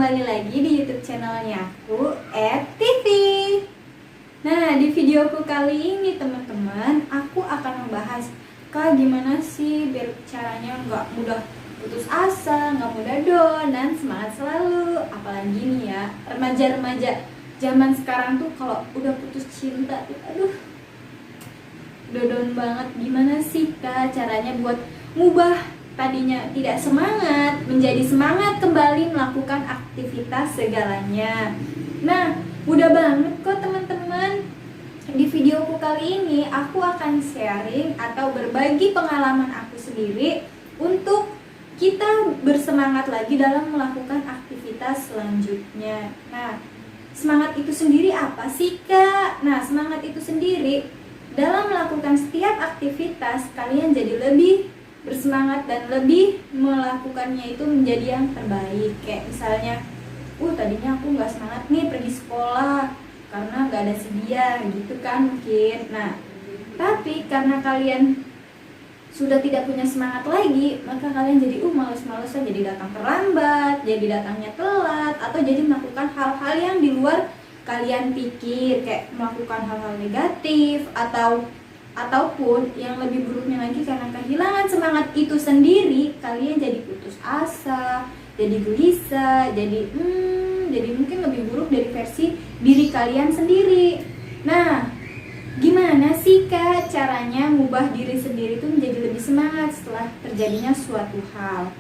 kembali lagi di YouTube channelnya aku, @TV. Nah, di videoku kali ini teman-teman, aku akan membahas gimana sih biar caranya nggak mudah putus asa, nggak mudah down, dan semangat selalu. Apalagi nih ya, remaja-remaja zaman sekarang tuh kalau udah putus cinta tuh, aduh, udah down banget. Gimana sih Kak caranya buat ngubah tadinya tidak semangat menjadi semangat kembali melakukan aktivitas segalanya? Nah, mudah banget kok teman-teman. Di videoku kali ini aku akan sharing atau berbagi pengalaman aku sendiri untuk kita bersemangat lagi dalam melakukan aktivitas selanjutnya. Nah, semangat itu sendiri apa sih Kak? Nah, semangat itu sendiri dalam melakukan setiap aktivitas kalian jadi lebih bersemangat dan lebih melakukannya itu menjadi yang terbaik. Kayak misalnya, tadinya aku nggak semangat nih pergi sekolah karena nggak ada sedia gitu kan mungkin. Nah, tapi karena kalian sudah tidak punya semangat lagi, maka kalian jadi males-malesan, jadi datang terlambat, jadi datangnya telat, atau jadi melakukan hal-hal yang di luar kalian pikir, kayak melakukan hal-hal negatif ataupun yang lebih buruknya lagi, karena kehilangan semangat itu sendiri, kalian jadi putus asa, jadi gelisah, jadi mungkin lebih buruk dari versi diri kalian sendiri. Nah, gimana sih Kak caranya mengubah diri sendiri itu menjadi lebih semangat setelah terjadinya suatu hal?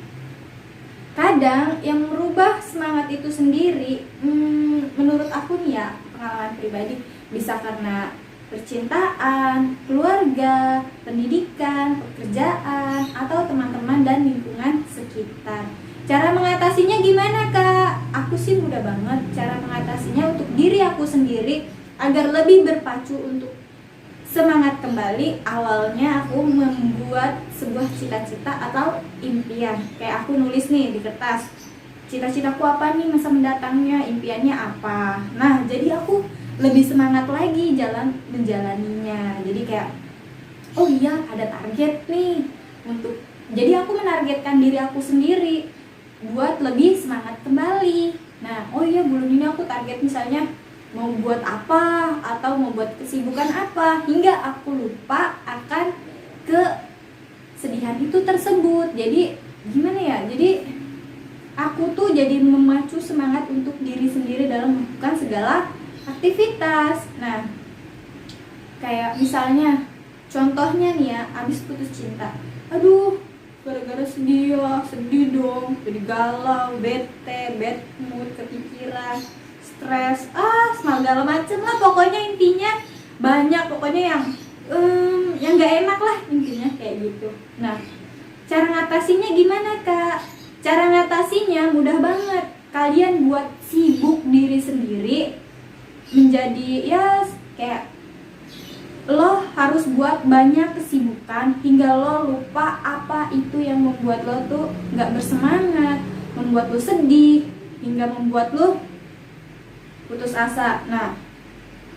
Kadang yang merubah semangat itu sendiri, menurut aku nih ya, pengalaman pribadi, bisa karena percintaan, keluarga, pendidikan, pekerjaan, atau teman-teman dan lingkungan sekitar. Cara mengatasinya gimana Kak? Aku sih mudah banget. Cara mengatasinya untuk diri aku sendiri agar lebih berpacu untuk semangat kembali. Awalnya aku membuat sebuah cita-cita atau impian. Kayak aku nulis nih di kertas, cita-citaku apa nih masa mendatangnya, impiannya apa. Nah, jadi aku lebih semangat lagi menjalaninya. Jadi kayak, oh iya, ada target nih untuk, jadi aku menargetkan diri aku sendiri buat lebih semangat kembali. Nah, oh iya, bulan ini aku target misalnya mau buat apa atau mau buat kesibukan apa, hingga aku lupa akan kesedihan itu tersebut. Jadi gimana ya, jadi aku tuh jadi memacu semangat untuk diri sendiri dalam melakukan segala aktivitas. Nah, kayak misalnya contohnya nih ya, abis putus cinta, aduh, gara-gara sedih dong, jadi galau, bete, bad mood, kepikiran, stres, segala macem lah. Pokoknya intinya banyak, pokoknya yang nggak enak lah intinya kayak gitu. Nah, cara ngatasinya gimana Kak? Cara ngatasinya mudah banget. Kalian buat sibuk diri sendiri menjadi kayak lo harus buat banyak kesibukan hingga lo lupa apa itu yang membuat lo tuh nggak bersemangat, membuat lo sedih, hingga membuat lo putus asa. Nah,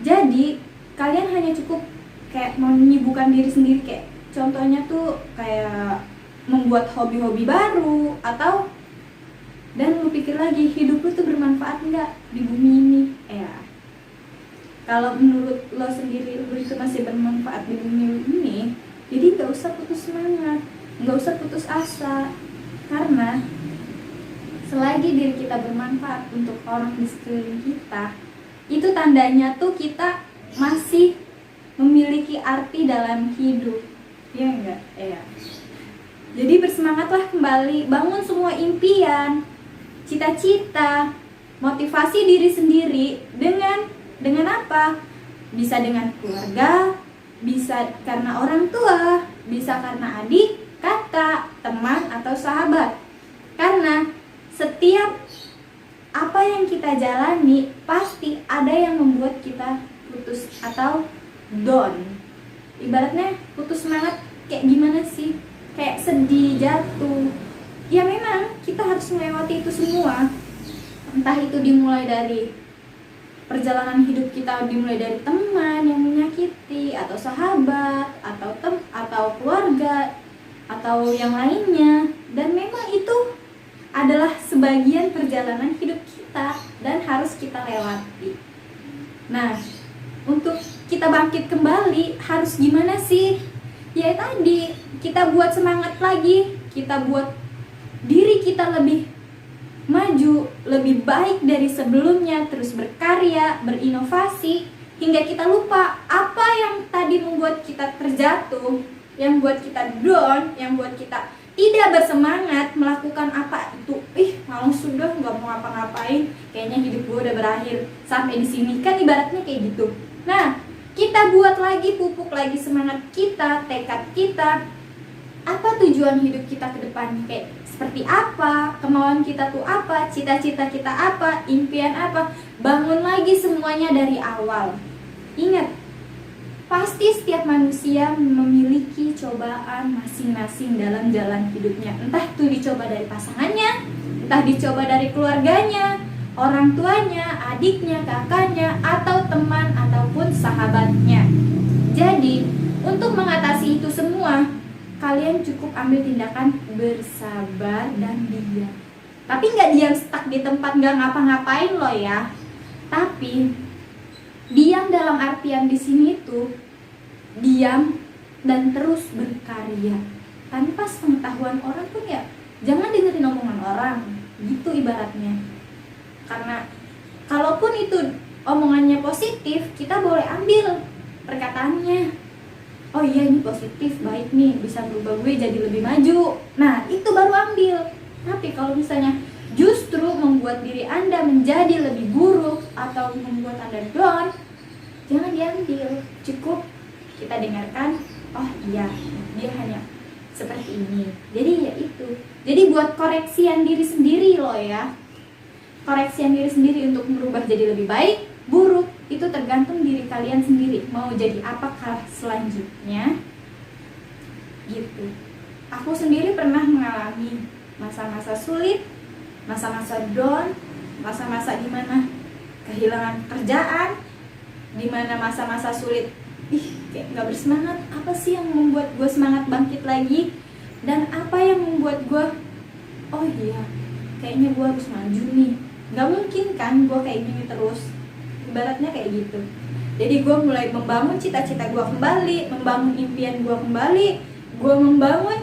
jadi kalian hanya cukup kayak menyibukkan diri sendiri, kayak contohnya tuh kayak membuat hobi-hobi baru, dan lo pikir lagi hidup lo tuh bermanfaat nggak di bumi ini. Kalau menurut lo sendiri lo itu masih bermanfaat di bumi ini, jadi nggak usah putus semangat, nggak usah putus asa. Karena selagi diri kita bermanfaat untuk orang di sekeliling kita, itu tandanya tuh kita masih memiliki arti dalam hidup. Ya enggak? Jadi bersemangatlah kembali, bangun semua impian, cita-cita, motivasi diri sendiri dengan apa? Bisa dengan keluarga, bisa karena orang tua, bisa karena adik, kakak, teman, atau sahabat. Karena setiap apa yang kita jalani pasti ada yang membuat kita putus atau down. Ibaratnya putus semangat kayak gimana sih? Kayak sedih, jatuh. Ya memang kita harus melewati itu semua. Entah itu dimulai dari perjalanan hidup kita, dimulai dari teman yang menyakiti, atau sahabat, atau keluarga, atau yang lainnya. Dan memang itu adalah sebagian perjalanan hidup kita. kita dan harus kita lewati. Nah, untuk kita bangkit kembali harus gimana sih? Ya tadi, kita buat semangat lagi, kita buat diri kita lebih maju, lebih baik dari sebelumnya, terus berkarya, berinovasi, hingga kita lupa apa yang tadi membuat kita terjatuh, yang buat kita down, yang buat kita tidak bersemangat melakukan apa itu. Malas sudah, nggak mau ngapa-ngapain, kayaknya hidup gue udah berakhir sampai di sini, kan ibaratnya kayak gitu. Nah, kita buat lagi, pupuk lagi semangat kita, tekad kita. Apa tujuan hidup kita ke depan, kayak seperti apa, kemauan kita tuh apa, cita-cita kita apa, impian apa. Bangun lagi semuanya dari awal. Ingat, pasti setiap manusia memiliki cobaan masing-masing dalam jalan hidupnya. Entah itu dicoba dari pasangannya, entah dicoba dari keluarganya, orang tuanya, adiknya, kakaknya, atau teman ataupun sahabatnya. Jadi, untuk mengatasi itu semua, kalian cukup ambil tindakan bersabar dan diam. Tapi nggak diam stuck di tempat, nggak ngapa-ngapain loh ya. Tapi diam dalam artian di sini tuh diam dan terus berkarya tanpa pengetahuan orang pun ya. Jangan dengerin omongan orang, gitu ibaratnya. Karena kalaupun itu omongannya positif, kita boleh ambil perkataannya. Oh iya, ini positif, baik nih, bisa berubah gue jadi lebih maju. Nah, itu baru ambil. Tapi kalau misalnya justru membuat diri Anda menjadi lebih buruk atau membuat Anda down, jangan diambil. Cukup kita dengarkan, oh iya, dia hanya seperti ini. Jadi ya itu. Jadi buat koreksian diri sendiri loh ya. Koreksian diri sendiri untuk merubah jadi lebih baik, buruk, itu tergantung diri kalian sendiri. Mau jadi apakah selanjutnya? Gitu. Aku sendiri pernah mengalami masa-masa sulit, masa-masa down, masa-masa dimana kehilangan kerjaan, dimana masa-masa sulit, kayak gak bersemangat. Apa sih yang membuat gue semangat bangkit lagi? Dan apa yang membuat gue, oh iya, kayaknya gue harus maju nih. Gak mungkin kan gue kayak gini terus. Ibaratnya kayak gitu. Jadi gue mulai membangun cita-cita gue kembali, membangun impian gue kembali, gue membangun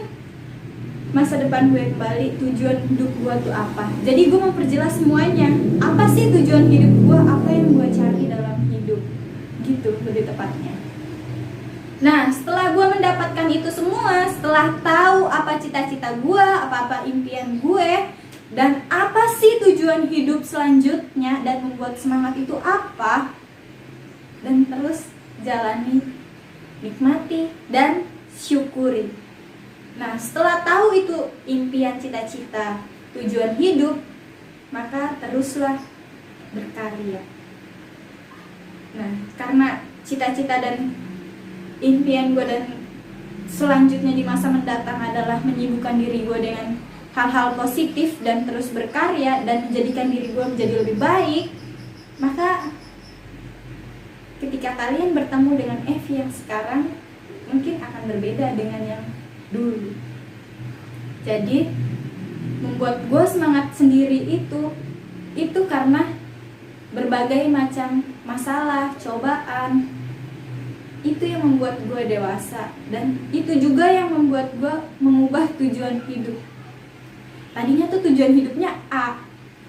masa depan gue kembali, tujuan hidup gue tuh apa. Jadi gue memperjelas semuanya. Apa sih tujuan hidup gue, apa yang gue cari dalam hidup, gitu lebih tepatnya. Nah, setelah gue mendapatkan itu semua, setelah tahu apa cita-cita gue, apa-apa impian gue, dan apa sih tujuan hidup selanjutnya, dan membuat semangat itu apa, dan terus jalani, nikmati, dan syukuri. Nah, setelah tahu itu impian, cita-cita, tujuan hidup, maka teruslah berkarya. Nah, karena cita-cita dan impian gue dan selanjutnya di masa mendatang adalah menyibukkan diri gue dengan hal-hal positif dan terus berkarya dan menjadikan diri gue menjadi lebih baik, maka ketika kalian bertemu dengan Evi yang sekarang mungkin akan berbeda dengan yang dulu. Jadi membuat gue semangat sendiri itu karena berbagai macam masalah, cobaan, itu yang membuat gue dewasa, dan itu juga yang membuat gue mengubah tujuan hidup. Tadinya tuh tujuan hidupnya A,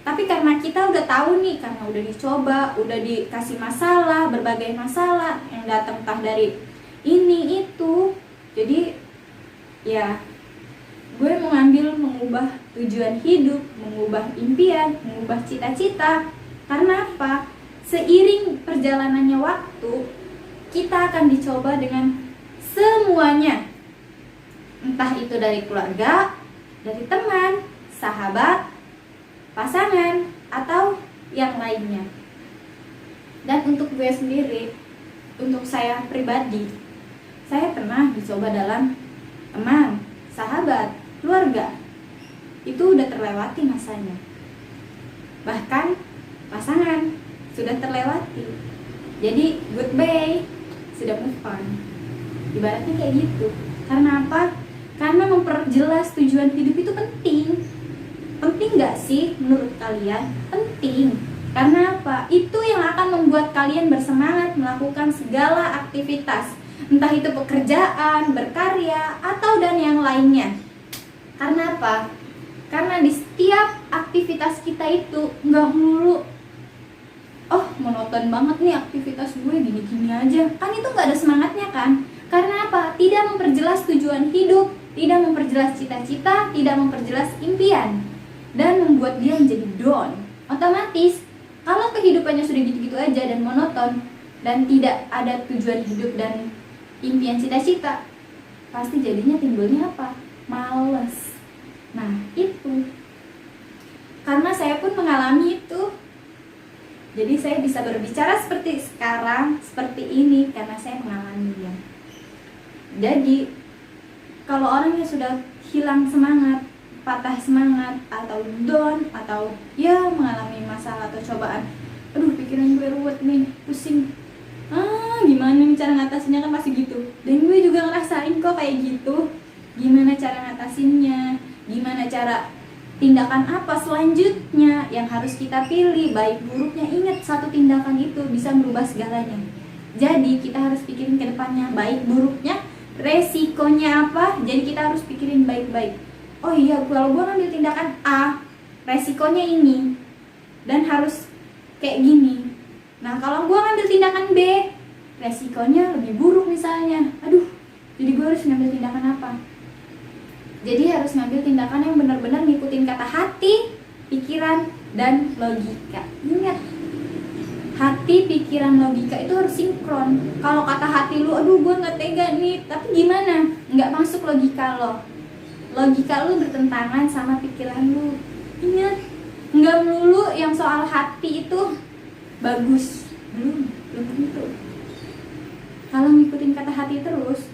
tapi karena kita udah tahu nih, karena udah dicoba, udah dikasih masalah, berbagai masalah yang datang entah dari ini itu, jadi ya gue mengubah tujuan hidup, mengubah impian, mengubah cita-cita. Karena apa? Seiring perjalanannya waktu, kita akan dicoba dengan semuanya. Entah itu dari keluarga, dari teman, sahabat, pasangan, atau yang lainnya. Dan untuk gue sendiri, untuk saya pribadi, saya pernah dicoba dalam teman, sahabat, keluarga. Itu udah terlewati masanya. Bahkan pasangan sudah terlewati. Jadi goodbye, sudah move on. Ibaratnya kayak gitu. Karena apa? Karena memperjelas tujuan hidup itu penting. Penting nggak sih menurut kalian? Penting. Karena apa? Itu yang akan membuat kalian bersemangat melakukan segala aktivitas, entah itu pekerjaan, berkarya, atau dan yang lainnya. Karena apa? Karena di setiap aktivitas kita itu nggak melulu, oh monoton banget nih aktivitas gue gini-gini aja. Kan itu nggak ada semangatnya kan? Karena apa? Tidak memperjelas tujuan hidup, tidak memperjelas cita-cita, tidak memperjelas impian, dan membuat dia menjadi down. Otomatis, kalau kehidupannya sudah gitu-gitu aja dan monoton, dan tidak ada tujuan hidup dan impian cita-cita, pasti jadinya timbulnya apa? Males. Nah, itu. Karena saya pun mengalami itu. Jadi saya bisa berbicara seperti sekarang, seperti ini, karena saya mengalaminya. Jadi, kalau orang yang sudah hilang semangat, patah semangat, atau down, atau ya mengalami masalah atau cobaan, aduh pikiran gue ruwet nih, pusing, gimana nih cara ngatasinnya, kan pasti gitu. Dan gue juga ngerasain kok kayak gitu. Gimana cara ngatasinnya, gimana cara tindakan apa selanjutnya yang harus kita pilih, baik buruknya. Ingat, satu tindakan itu bisa merubah segalanya. Jadi kita harus pikirin ke depannya, baik buruknya, resikonya apa. Jadi kita harus pikirin baik-baik. Oh iya, kalau gue ngambil tindakan A, resikonya ini, dan harus kayak gini. Nah kalau gue ngambil tindakan B, resikonya lebih buruk misalnya. Aduh, jadi gue harus ngambil tindakan apa? Jadi harus ngambil tindakan yang benar-benar ngikutin kata hati, pikiran, dan logika. Ingat, hati, pikiran, logika itu harus sinkron. Kalau kata hati lu, aduh gue gak tega nih, tapi gimana? Nggak masuk logika lo. Logika lu bertentangan sama pikiran lu. Ingat, nggak melulu yang soal hati itu bagus. Belum tentu. Kalau ngikutin kata hati terus,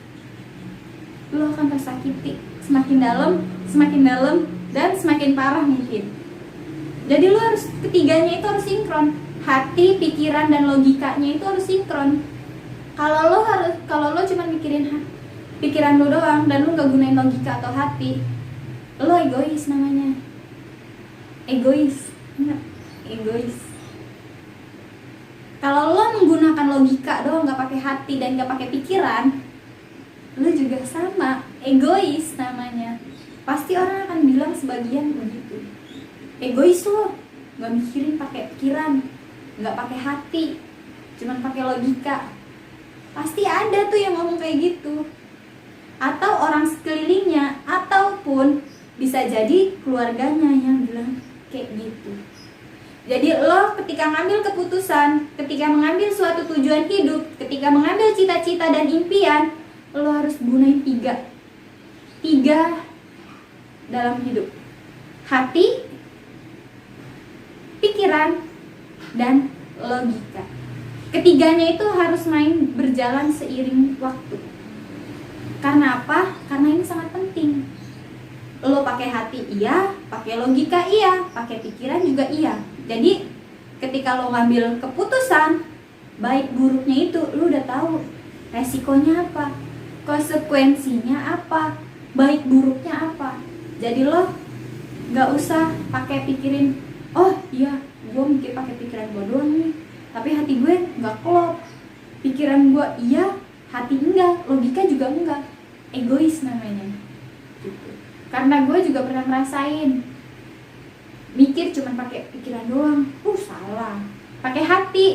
lu akan tersakiti. Semakin dalam, dan semakin parah mungkin. Jadi lu harus, ketiganya itu harus sinkron. Hati, pikiran, dan logikanya itu harus sinkron. Kalau lo cuma mikirin pikiran lu doang dan lu gak gunain logika atau hati, lo egois namanya. Egois. Kalau lo menggunakan logika doang, gak pakai hati dan gak pakai pikiran, lu juga sama, egois namanya. Pasti orang akan bilang sebagian begitu. Egois lo, nggak mikirin pakai pikiran, nggak pakai hati, cuman pakai logika. Pasti ada tuh yang ngomong kayak gitu. Atau orang sekelilingnya, ataupun bisa jadi keluarganya yang bilang kayak gitu. Jadi lo ketika ngambil keputusan, ketika mengambil suatu tujuan hidup, ketika mengambil cita-cita dan impian, lo harus gunain tiga dalam hidup: hati, pikiran, dan logika. Ketiganya itu harus berjalan seiring waktu. Karena apa? Karena ini sangat penting. Lo pakai hati iya, pakai logika iya, pakai pikiran juga iya. Jadi ketika lo ngambil keputusan, baik buruknya itu lo udah tahu resikonya apa, konsekuensinya apa, baik buruknya apa. Jadi lo nggak usah pakai pikirin, oh iya gue mikir pakai pikiran gue doang nih, tapi hati gue nggak klop. Pikiran gue iya, hati enggak, logika juga enggak. Egois namanya gitu. Karena gue juga pernah ngerasain mikir cuma pakai pikiran doang, salah. Pakai hati,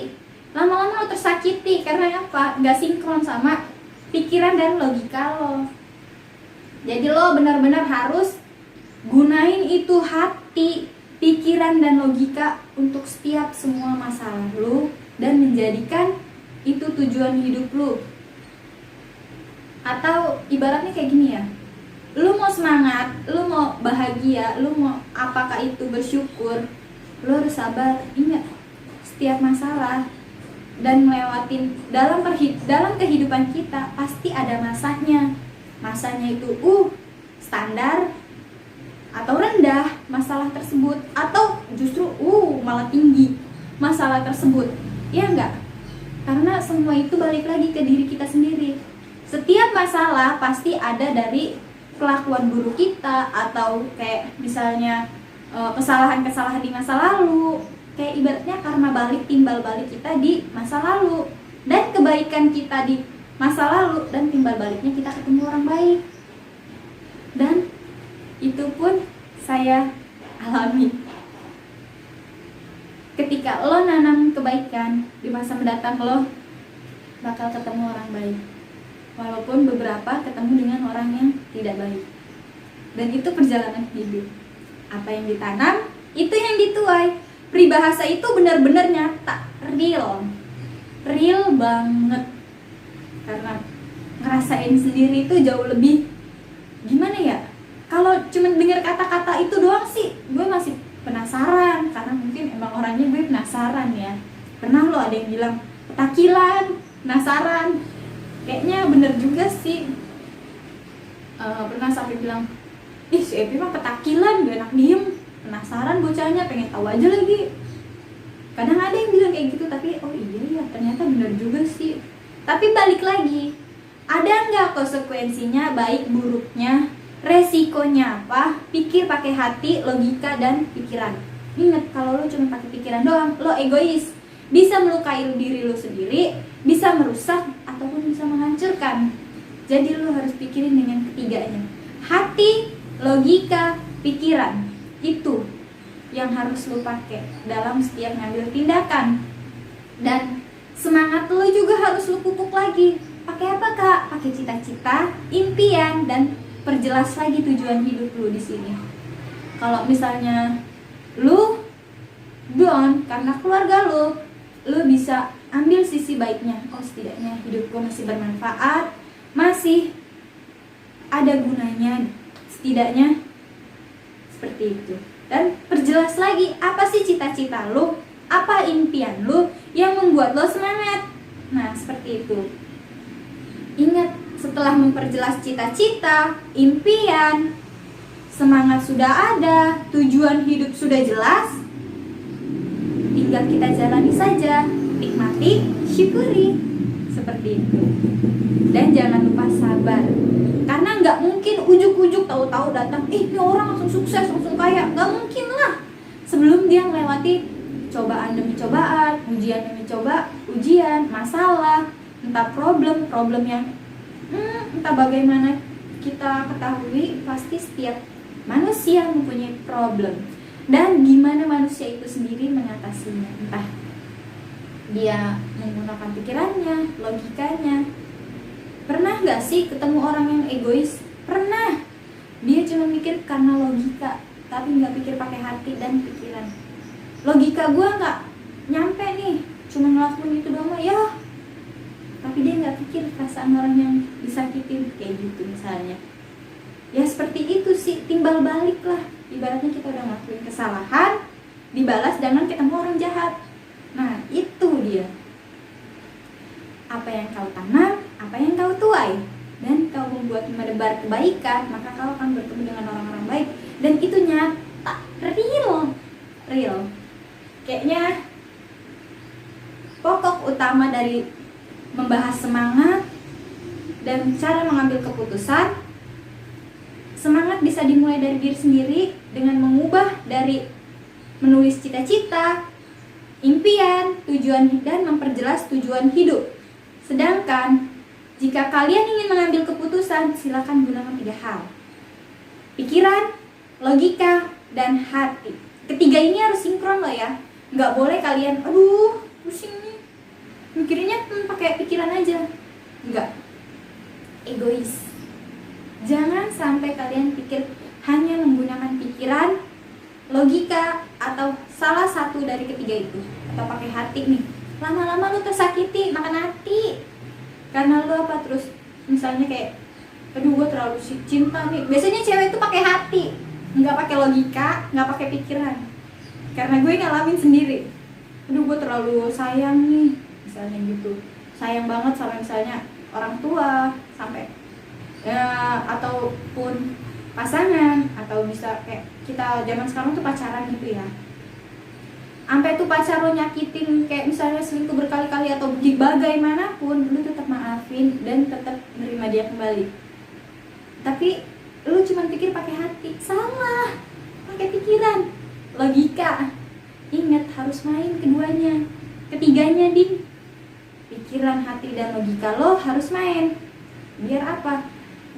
lama-lama lo tersakiti. Karena apa? Nggak sinkron sama pikiran dan logika lo. Jadi lo benar-benar harus gunain itu hati, pikiran, dan logika untuk setiap semua masalah lo, dan menjadikan itu tujuan hidup lo. Atau ibaratnya kayak gini ya, lu mau semangat, lu mau bahagia, lu mau apakah itu bersyukur, lu harus sabar. Ingat, setiap masalah dan melewatin dalam kehidupan kita pasti ada masanya. Masanya itu standar atau rendah masalah tersebut, atau justru malah tinggi masalah tersebut. Ya enggak? Karena semua itu balik lagi ke diri kita sendiri. Setiap masalah pasti ada dari kelakuan buruk kita, atau kayak misalnya kesalahan-kesalahan di masa lalu, kayak ibaratnya karma balik timbal balik kita di masa lalu, dan kebaikan kita di masa lalu dan timbal baliknya kita ketemu orang baik. Dan itu pun saya alami. Ketika lo nanam kebaikan, di masa mendatang lo bakal ketemu orang baik, walaupun beberapa ketemu dengan orang yang tidak baik. Dan itu perjalanan hidup. Apa yang ditanam, itu yang dituai. Peribahasa itu benar-benar nyata, real banget. Karena ngerasain sendiri itu jauh lebih, gimana ya, kalau cuma dengar kata-kata itu doang sih gue masih penasaran, karena mungkin emang orangnya gue penasaran ya. Pernah lo ada yang bilang petakilan, penasaran, kayaknya bener juga sih. Pernah sampai bilang, ih si Epi mah petakilan, gak enak diem, penasaran bocahnya, pengen tahu aja lagi. Kadang ada yang bilang kayak gitu, tapi oh iya ya ternyata bener juga sih. Tapi balik lagi, ada nggak konsekuensinya, baik buruknya, resikonya apa? Pikir pakai hati, logika, dan pikiran. Ingat, kalau lo cuma pakai pikiran doang, lo egois, bisa melukai diri lo sendiri, bisa merusak ataupun bisa menghancurkan. Jadi lo harus pikirin dengan ketiganya, hati, logika, pikiran. Itu yang harus lo pakai dalam setiap ngambil tindakan. Dan semangat lo juga harus lo pupuk lagi. Pakai apa kak? Pakai cita-cita, impian, dan perjelas lagi tujuan hidup lo di sini. Kalau misalnya lo down karena keluarga lo bisa ambil sisi baiknya. Oh setidaknya hidup gue masih bermanfaat, masih ada gunanya, setidaknya seperti itu. Dan perjelas lagi, apa sih cita-cita lo, apa impian lo yang membuat lo semangat. Nah seperti itu. Ingat, setelah memperjelas cita-cita, impian, semangat sudah ada, tujuan hidup sudah jelas, tinggal kita jalani saja, nikmati, syukuri, seperti itu. Dan jangan lupa sabar, karena nggak mungkin ujuk-ujuk tahu-tahu datang, ini orang langsung sukses, langsung kaya, nggak mungkin lah. Sebelum dia melewati cobaan demi cobaan, ujian demi ujian, masalah, entah problem yang entah bagaimana kita ketahui, pasti setiap manusia mempunyai problem. Dan gimana manusia itu sendiri mengatasinya, entah dia menggunakan pikirannya, logikanya. Pernah gak sih ketemu orang yang egois? Pernah. Dia cuma mikir karena logika, tapi gak pikir pakai hati dan pikiran. Logika gue gak nyampe nih, cuma ngelakuin itu doang ya, tapi dia gak pikir perasaan orang yang disakitin, kayak gitu misalnya. Ya seperti itu sih, timbal balik lah. Ibaratnya kita udah ngelakuin kesalahan, dibalas dengan ketemu orang jahat. Nah itu dia, apa yang kau tanam, apa yang kau tuai. Dan kau membuat menebar kebaikan, maka kau akan bertemu dengan orang-orang baik. Dan itu nyata, real. Kayaknya pokok utama dari membahas semangat dan cara mengambil keputusan, semangat bisa dimulai dari diri sendiri dengan mengubah dari menulis cita-cita, impian, tujuan, dan memperjelas tujuan hidup. Sedangkan jika kalian ingin mengambil keputusan, silakan gunakan 3 hal: pikiran, logika, dan hati. Ketiga ini harus sinkron loh ya. Nggak boleh kalian, aduh pusing nih, mikirnya pakai pikiran aja. Nggak, egois. Jangan sampai kalian pikir hanya menggunakan pikiran, logika, atau salah satu dari ketiga itu, atau pakai hati nih. Lama-lama lu tersakiti, makan hati. Karena lu apa terus, misalnya kayak, aduh gue terlalu cinta nih. Biasanya cewek itu pakai hati, nggak pakai logika, nggak pakai pikiran. Karena gue ngalamin sendiri. Aduh gue terlalu sayang nih, misalnya gitu. Sayang banget sama misalnya orang tua, sampai ya, ataupun pasangan, atau bisa kayak kita zaman sekarang tuh pacaran gitu ya, sampai tuh pacar lo nyakitin, kayak misalnya selingkuh berkali-kali atau bagaimanapun, lu tetap maafin dan tetap menerima dia kembali. Tapi lu cuma pikir pakai hati, salah, pakai pikiran. logika. Ingat, harus main keduanya. Ketiganya, Ding. Pikiran, hati, dan logika lo harus main. Biar apa?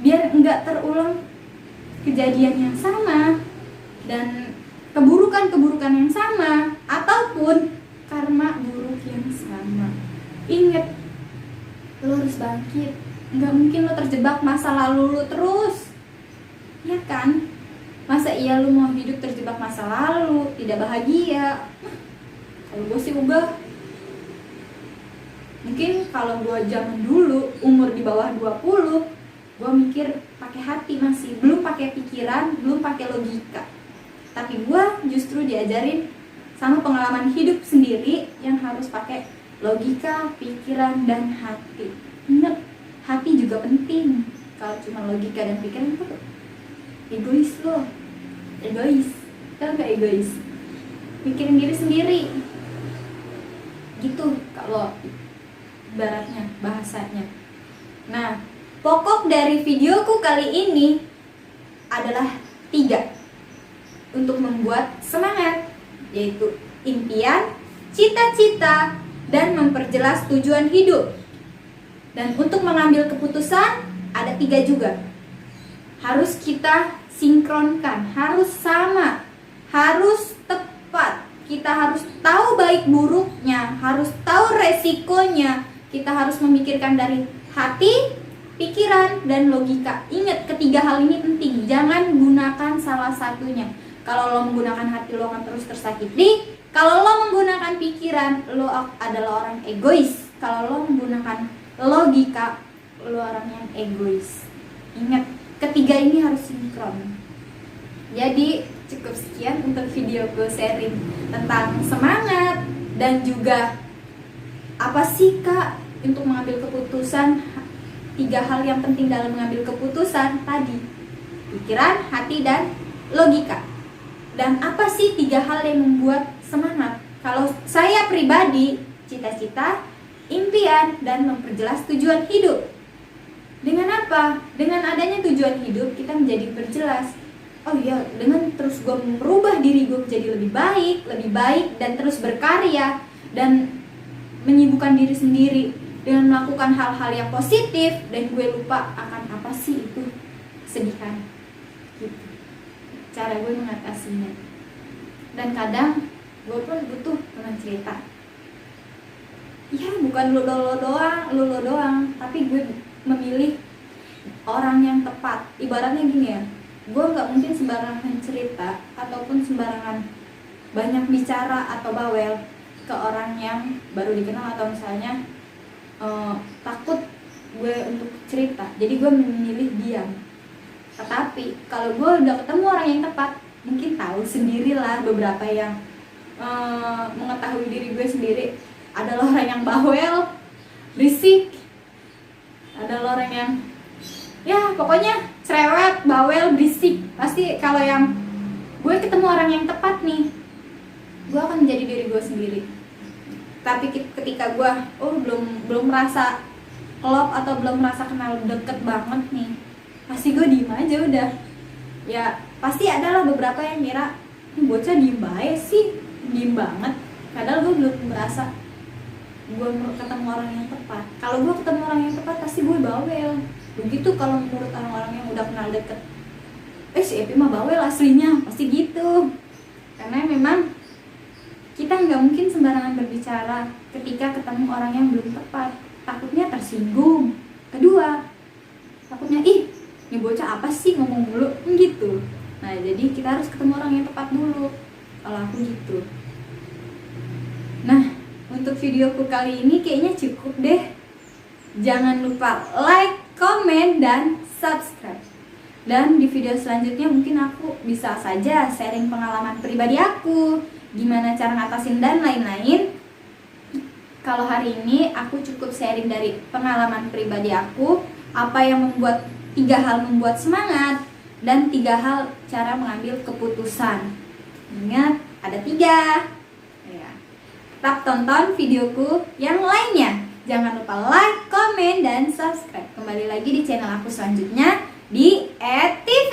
Biar enggak terulang kejadian yang sama dan keburukan-keburukan yang sama, ataupun karma buruk yang sama. Ingat, lo harus bangkit. Enggak mungkin lo terjebak masa lalu lo terus, ya kan? Masa iya lo mau hidup terjebak masa lalu, tidak bahagia? Kalau gue sih ubah. Mungkin kalau gue zaman dulu umur di bawah 20, gue mikir pakai hati masih, belum pakai pikiran, belum pakai logika. Tapi gue justru diajarin sama pengalaman hidup sendiri yang harus pakai logika, pikiran, dan hati. Ingat, hati juga penting. Kalau cuma logika dan pikiran tuh egois lo. Egois. Kan gak egois? Mikirin diri sendiri. Gitu kalau ibaratnya, bahasanya. Nah, pokok dari videoku kali ini adalah 3 untuk membuat semangat, yaitu impian, cita-cita, dan memperjelas tujuan hidup. Dan untuk mengambil keputusan ada 3 juga. Harus kita sinkronkan, harus sama, harus tepat. Kita harus tahu baik buruknya, harus tahu resikonya. Kita harus memikirkan dari hati, pikiran, dan logika. Ingat, ketiga hal ini penting. Jangan gunakan salah satunya. Kalau lo menggunakan hati, lo akan terus tersakiti. Kalau lo menggunakan pikiran, lo adalah orang egois. Kalau lo menggunakan logika, lo orang yang egois. Ingat, ketiga ini harus sinkron. Jadi cukup sekian untuk videoku sharing tentang semangat dan juga apa sih Kak untuk mengambil keputusan. 3 hal yang penting dalam mengambil keputusan tadi: pikiran, hati, dan logika. Dan apa sih 3 hal yang membuat semangat? Kalau saya pribadi, cita-cita, impian, dan memperjelas tujuan hidup. Dengan apa? Dengan adanya tujuan hidup, kita menjadi berjelas. Oh iya, dengan terus gue merubah diri gue menjadi lebih baik, dan terus berkarya, dan menyibukkan diri sendiri dengan melakukan hal-hal yang positif, dan gue lupa akan apa sih itu kesedihan. Gitu cara gue mengatasinya. Dan kadang gue pun butuh teman cerita. Ya bukan lo doang, tapi gue memilih orang yang tepat. Ibaratnya gini ya, gue nggak mungkin sembarangan cerita ataupun sembarangan banyak bicara atau bawel ke orang yang baru dikenal, atau misalnya takut gue untuk cerita, jadi gue memilih diam. Tetapi kalau gue udah ketemu orang yang tepat, mungkin tahu sendirilah beberapa yang mengetahui diri gue sendiri, adalah orang yang bawel, berisik, adalah orang yang ya pokoknya cerewet, bawel, berisik. Pasti kalau yang gue ketemu orang yang tepat nih, gue akan menjadi diri gue sendiri. Tapi ketika gue belum merasa klop atau belum merasa kenal deket banget nih, pasti gue diem aja udah. Ya pasti adalah beberapa yang ngira ini bocah diem bae sih, diem banget. Padahal gue belum merasa gue ketemu orang yang tepat. Kalau gue ketemu orang yang tepat pasti gue bawel. Begitu kalau menurut orang-orang yang udah kenal deket, si Epi mah bawel aslinya, pasti gitu. Karena memang kita nggak mungkin sembarangan berbicara ketika ketemu orang yang belum tepat. Takutnya tersinggung. Kedua, takutnya ini bocah apa sih ngomong mulu gitu. Nah jadi kita harus ketemu orang yang tepat dulu. Kalau aku gitu. Nah untuk videoku kali ini kayaknya cukup deh. Jangan lupa like, komen, dan subscribe. Dan di video selanjutnya mungkin aku bisa saja sharing pengalaman pribadi aku, gimana cara ngatasin dan lain-lain. Kalau hari ini aku cukup sharing dari pengalaman pribadi aku, apa yang membuat 3 hal membuat semangat, dan 3 hal cara mengambil keputusan. Ingat, ada 3 ya. Tetap tonton videoku yang lainnya. Jangan lupa like, komen, dan subscribe. Kembali lagi di channel aku selanjutnya di @TV.